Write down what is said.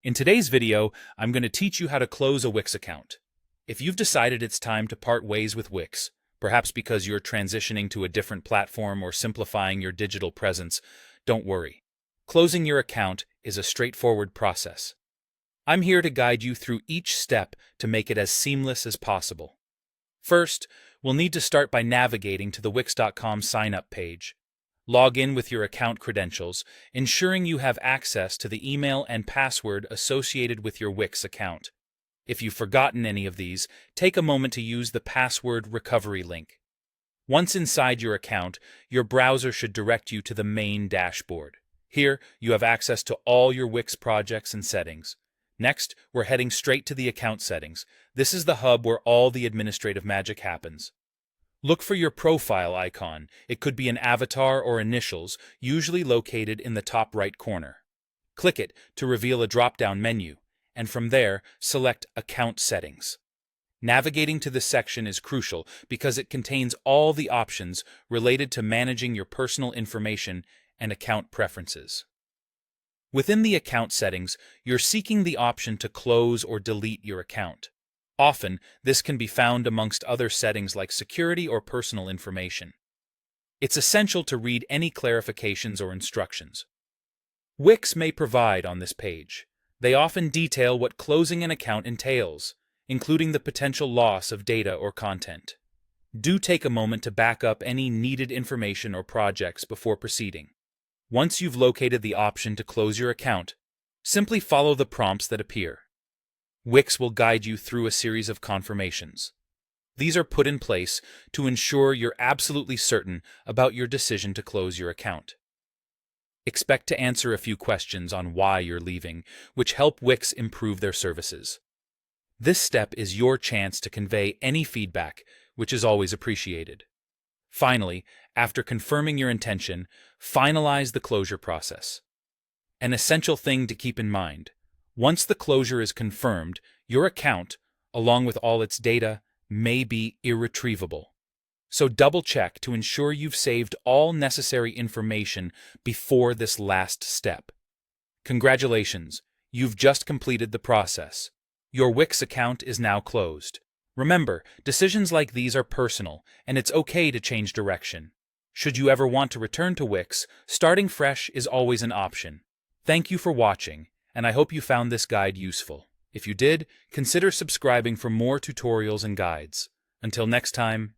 In today's video, I'm going to teach you how to close a Wix account. If you've decided it's time to part ways with Wix, perhaps because you're transitioning to a different platform or simplifying your digital presence, don't worry. Closing your account is a straightforward process. I'm here to guide you through each step to make it as seamless as possible. First, we'll need to start by navigating to the Wix.com sign-up page. Log in with your account credentials, ensuring you have access to the email and password associated with your Wix account. If you've forgotten any of these, take a moment to use the password recovery link. Once inside your account, your browser should direct you to the main dashboard. Here, you have access to all your Wix projects and settings. Next, we're heading straight to the account settings. This is the hub where all the administrative magic happens. Look for your profile icon. It could be an avatar or initials, usually located in the top right corner. Click it to reveal a drop-down menu, and from there, select Account Settings. Navigating to this section is crucial because it contains all the options related to managing your personal information and account preferences. Within the account settings, you're seeking the option to close or delete your account. Often, this can be found amongst other settings like security or personal information. It's essential to read any clarifications or instructions Wix may provide on this page. They often detail what closing an account entails, including the potential loss of data or content. Do take a moment to back up any needed information or projects before proceeding. Once you've located the option to close your account, simply follow the prompts that appear. Wix will guide you through a series of confirmations. These are put in place to ensure you're absolutely certain about your decision to close your account. Expect to answer a few questions on why you're leaving, which help Wix improve their services. This step is your chance to convey any feedback, which is always appreciated. Finally, after confirming your intention, finalize the closure process. An essential thing to keep in mind: once the closure is confirmed, your account, along with all its data, may be irretrievable. So double-check to ensure you've saved all necessary information before this last step. Congratulations, you've just completed the process. Your Wix account is now closed. Remember, decisions like these are personal, and it's okay to change direction. Should you ever want to return to Wix, starting fresh is always an option. Thank you for watching, and I hope you found this guide useful. If you did, consider subscribing for more tutorials and guides. Until next time,